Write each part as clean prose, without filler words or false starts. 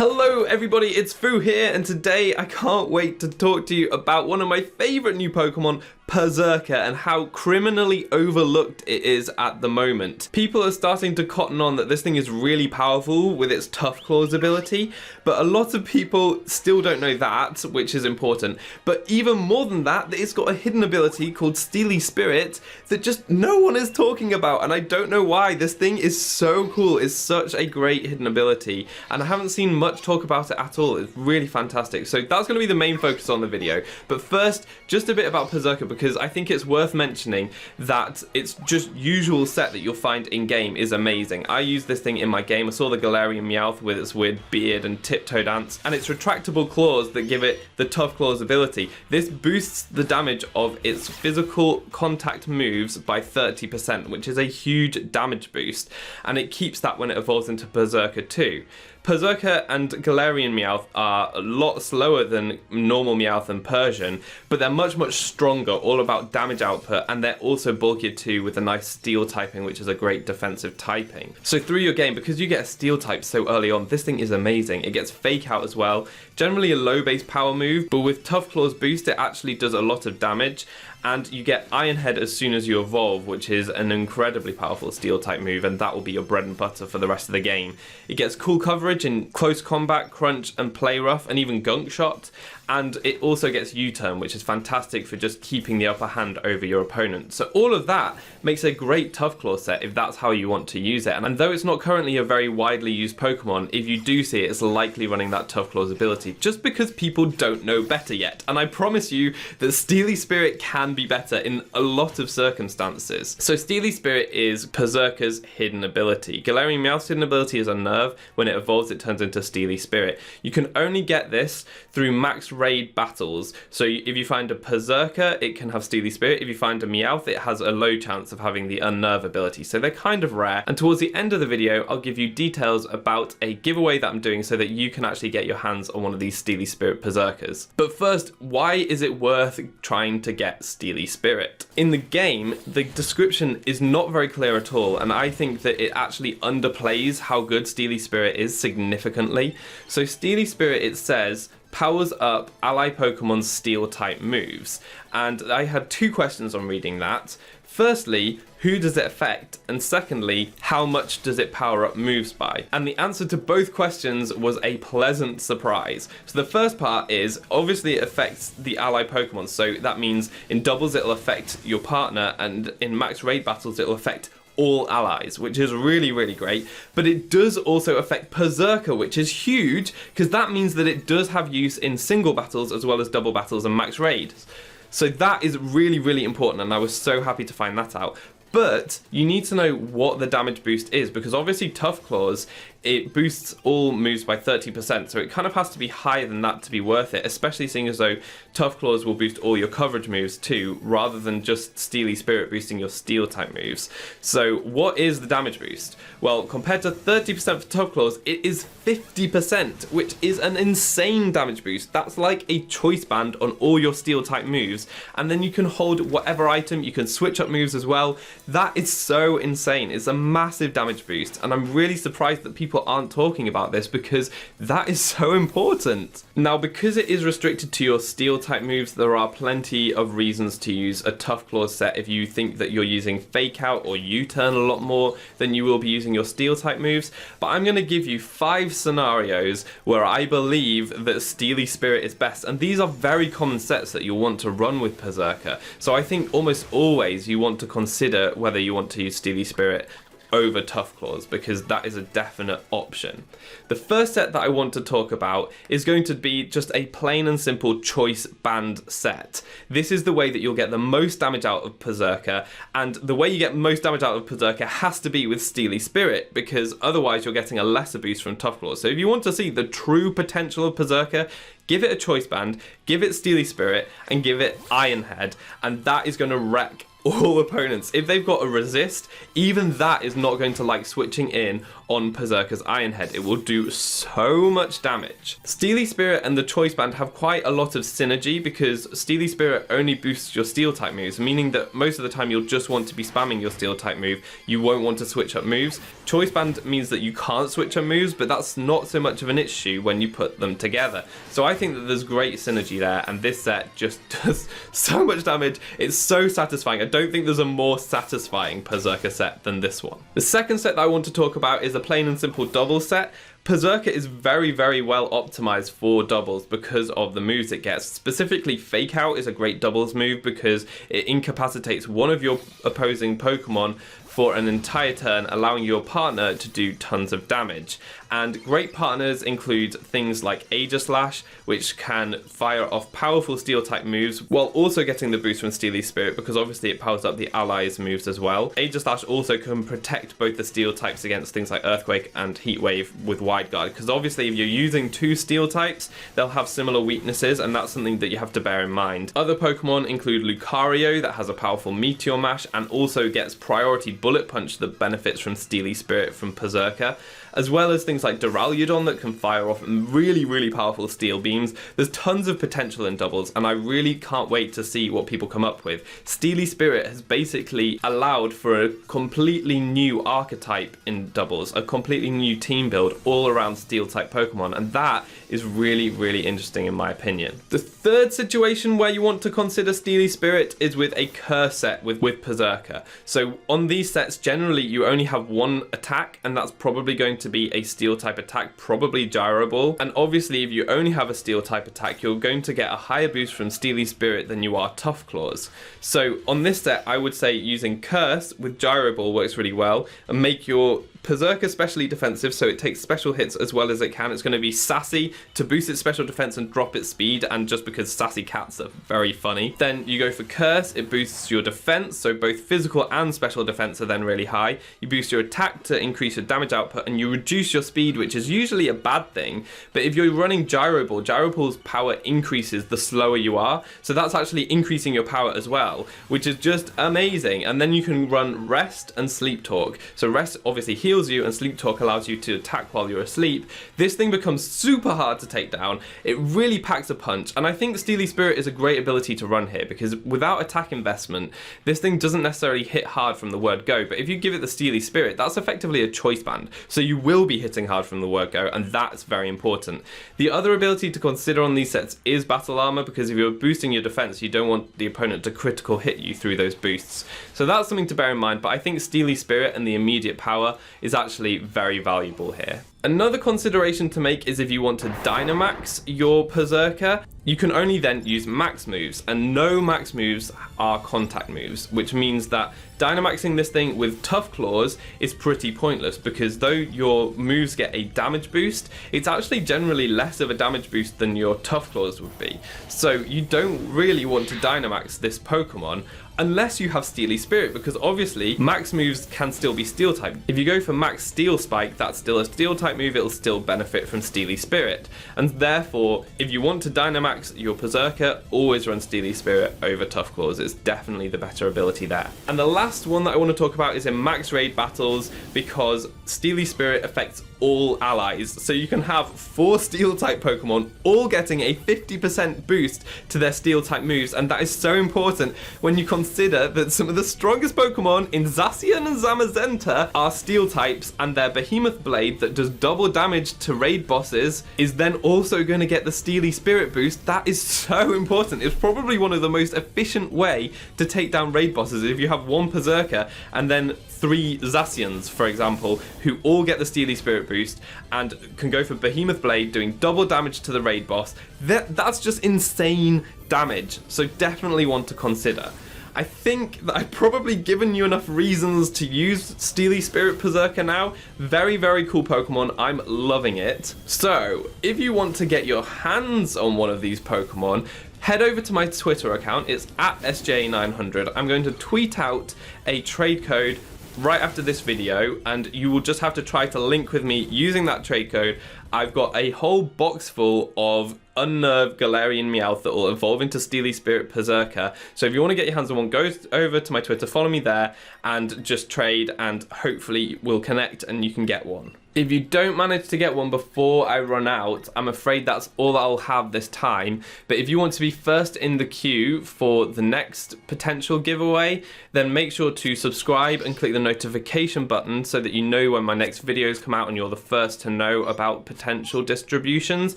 Hello everybody, it's Fu here, and today I can't wait to talk to you about one of my favourite new Pokemon, Perrserker, and how criminally overlooked it is at the moment. People are starting to cotton on that this thing is really powerful with its Tough Claws ability, but a lot of people still don't know that, which is important. But even more than that, it's got a hidden ability called Steely Spirit that just no one is talking about, and I don't know why. This thing is so cool, it's such a great hidden ability, and I haven't seen much talk about it at all. It's really fantastic. So that's going to be the main focus on the video. But first, just a bit about Perrserker, because I think it's worth mentioning that its just usual set that you'll find in game is amazing. I use this thing in my game. I saw the Galarian Meowth with its weird beard and tiptoe dance, and its retractable claws that give it the Tough Claws ability. This boosts the damage of its physical contact moves by 30%, which is a huge damage boost, and it keeps that when it evolves into Perrserker too. Perrserker and Galarian Meowth are a lot slower than normal Meowth and Persian, but they're much stronger, all about damage output, and they're also bulkier too with a nice steel typing, which is a great defensive typing. So through your game, because you get a steel type so early on, this thing is amazing. It gets Fake Out as well, generally a low base power move, but with Tough Claws boost it actually does a lot of damage, and you get Iron Head as soon as you evolve, which is an incredibly powerful steel type move, and that will be your bread and butter for the rest of the game. It gets cool coverage in close combat, crunch and play rough, and even gunk shot, and it also gets U-turn, which is fantastic for just keeping the upper hand over your opponent. So all of that makes a great Tough Claw set if that's how you want to use it. And though it's not currently a very widely used Pokemon, if you do see it, it's likely running that Tough Claws ability, just because people don't know better yet. And I promise you that Steely Spirit can be better in a lot of circumstances. So Steely Spirit is Perrserker's hidden ability. Galarian Meowth's hidden ability is Unnerve. When it evolves, it turns into Steely Spirit. You can only get this through max raid battles. So if you find a Perrserker, it can have Steely Spirit. If you find a Meowth, it has a low chance of having the Unnerve ability. So they're kind of rare. And towards the end of the video, I'll give you details about a giveaway that I'm doing so that you can actually get your hands on one of these Steely Spirit Perrserkers. But first, why is it worth trying to get Steely Spirit? In the game, the description is not very clear at all, and I think that it actually underplays how good Steely Spirit is significantly. So Steely Spirit, it says, powers up ally Pokemon's steel type moves, and I had two questions on reading that. Firstly, who does it affect? And secondly, how much does it power up moves by? And the answer to both questions was a pleasant surprise. So the first part is, obviously it affects the ally Pokemon, so that means in doubles it'll affect your partner, and in max raid battles it'll affect all allies, which is really great. But it does also affect Perrserker, which is huge, because that means that it does have use in single battles as well as double battles and max raids. So that is really important, and I was so happy to find that out. But you need to know what the damage boost is, because obviously Tough Claws, it boosts all moves by 30%, so it kind of has to be higher than that to be worth it, especially seeing as though Tough Claws will boost all your coverage moves too, rather than just Steely Spirit boosting your steel type moves. So what is the damage boost? Well, compared to 30% for Tough Claws, it is 50%, which is an insane damage boost. That's like a choice band on all your steel type moves, and then you can hold whatever item, you can switch up moves as well. That is so insane. It's a massive damage boost, and I'm really surprised that people aren't talking about this, because that is so important. Now, because it is restricted to your steel type moves, there are plenty of reasons to use a Tough Claws set if you think that you're using Fake Out or U-turn a lot more than you will be using your steel type moves. But I'm going to give you 5 scenarios where I believe that Steely Spirit is best, and these are very common sets that you'll want to run with Perrserker. So I think almost always you want to consider whether you want to use Steely Spirit over Tough Claws, because that is a definite option. The first set that I want to talk about is going to be just a plain and simple choice band set. This is the way that you'll get the most damage out of Perrserker, and the way you get most damage out of Perrserker has to be with Steely Spirit, because otherwise you're getting a lesser boost from Tough Claws. So if you want to see the true potential of Perrserker, give it a choice band, give it Steely Spirit, and give it Iron Head, and that is going to wreck all opponents. If they've got a resist, even that is not going to like switching in on Perrserker's Iron Head. It will do so much damage. Steely Spirit and the Choice Band have quite a lot of synergy because Steely Spirit only boosts your Steel type moves, meaning that most of the time you'll just want to be spamming your Steel type move. You won't want to switch up moves. Choice Band means that you can't switch up moves, but that's not so much of an issue when you put them together. So I think that there's great synergy there, and this set just does so much damage. It's so satisfying. I don't think there's a more satisfying Perrserker set than this one. The second set that I want to talk about is a plain and simple double set. Perrserker is very, very well optimized for doubles because of the moves it gets. Specifically, Fake Out is a great doubles move because it incapacitates one of your opposing Pokemon for an entire turn, allowing your partner to do tons of damage. And great partners include things like Aegislash, which can fire off powerful Steel type moves while also getting the boost from Steely Spirit, because obviously it powers up the allies' moves as well. Aegislash also can protect both the Steel types against things like Earthquake and Heat Wave with Wide Guard, because obviously if you're using two Steel types, they'll have similar weaknesses, and that's something that you have to bear in mind. Other Pokemon include Lucario, that has a powerful Meteor Mash and also gets priority Bullet Punch that benefits from Steely Spirit from Perrserker, as well as things like Duraludon that can fire off really, really powerful steel beams. There's tons of potential in doubles, and I really can't wait to see what people come up with. Steely Spirit has basically allowed for a completely new archetype in doubles, a completely new team build all around steel type Pokemon, and that is really, really interesting in my opinion. The third situation where you want to consider Steely Spirit is with a curse set with Perrserker. So on these sets, generally you only have one attack, and that's probably going to be a steel type attack, probably Gyro Ball. And obviously if you only have a steel type attack, you're going to get a higher boost from Steely Spirit than you are Tough Claws. So on this set, I would say using Curse with Gyro Ball works really well, and make your Perrserker specially defensive, so it takes special hits as well as it can. It's going to be sassy to boost its special defense and drop its speed, and just because sassy cats are very funny. Then you go for Curse, it boosts your defense, so both physical and special defense are then really high. You boost your attack to increase your damage output, and you reduce your speed, which is usually a bad thing. But if you're running Gyro Ball, Gyro Ball's power increases the slower you are, so that's actually increasing your power as well, which is just amazing. And then you can run Rest and Sleep Talk. So Rest obviously heals you, and Sleep Talk allows you to attack while you're asleep. This thing becomes super hard to take down. It really packs a punch, and I think Steely Spirit is a great ability to run here because without attack investment, this thing doesn't necessarily hit hard from the word go, but if you give it the Steely Spirit, that's effectively a choice band, so you will be hitting hard from the word go, and that's very important. The other ability to consider on these sets is Battle Armor, because if you're boosting your defense, you don't want the opponent to critical hit you through those boosts. So that's something to bear in mind, but I think Steely Spirit and the immediate power is actually very valuable here. Another consideration to make is if you want to Dynamax your Perrserker, you can only then use max moves, and no max moves are contact moves, which means that Dynamaxing this thing with Tough Claws is pretty pointless, because though your moves get a damage boost, it's actually generally less of a damage boost than your Tough Claws would be. So you don't really want to Dynamax this Pokemon unless you have Steely Spirit, because obviously max moves can still be Steel type. If you go for Max Steel Spike, that's still a Steel type move, it'll still benefit from Steely Spirit. And therefore, if you want to Dynamax your Perrserker, always run Steely Spirit over Tough Claws. It's definitely the better ability there. And the last one that I want to talk about is in max raid battles, because Steely Spirit affects all allies. So you can have 4 Steel type Pokemon all getting a 50% boost to their Steel type moves, and that is so important when you consider that some of the strongest Pokemon in Zacian and Zamazenta are Steel types, and their Behemoth Blade that does double damage to raid bosses is then also going to get the Steely Spirit boost. That is so important. It's probably one of the most efficient way to take down raid bosses if you have one Perrserker and then 3 Zacians, for example, who all get the Steely Spirit boost and can go for Behemoth Blade doing double damage to the raid boss. That's just insane damage, so definitely want to consider. I think that I've probably given you enough reasons to use Steely Spirit Perrserker now. Very, very cool Pokemon. I'm loving it. So, if you want to get your hands on one of these Pokemon, head over to my Twitter account. It's at SJ900. I'm going to tweet out a trade code right after this video, and you will just have to try to link with me using that trade code, I've got a whole box full of unnerved Galarian Meowth that will evolve into Steely Spirit Perrserker. So if you want to get your hands on one, go over to my Twitter, follow me there, and just trade, and hopefully we'll connect and you can get one. If you don't manage to get one before I run out, I'm afraid that's all that I'll have this time. But if you want to be first in the queue for the next potential giveaway, then make sure to subscribe and click the notification button so that you know when my next videos come out and you're the first to know about potential distributions.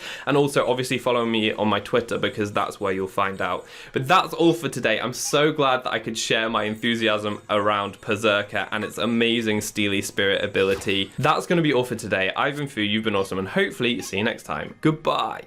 And also obviously follow me on my Twitter because that's where you'll find out. But that's all for today. I'm so glad that I could share my enthusiasm around Perrserker and its amazing Steely Spirit ability. That's going to be all for today. I've been Fu, you've been awesome, and hopefully see you next time. Goodbye.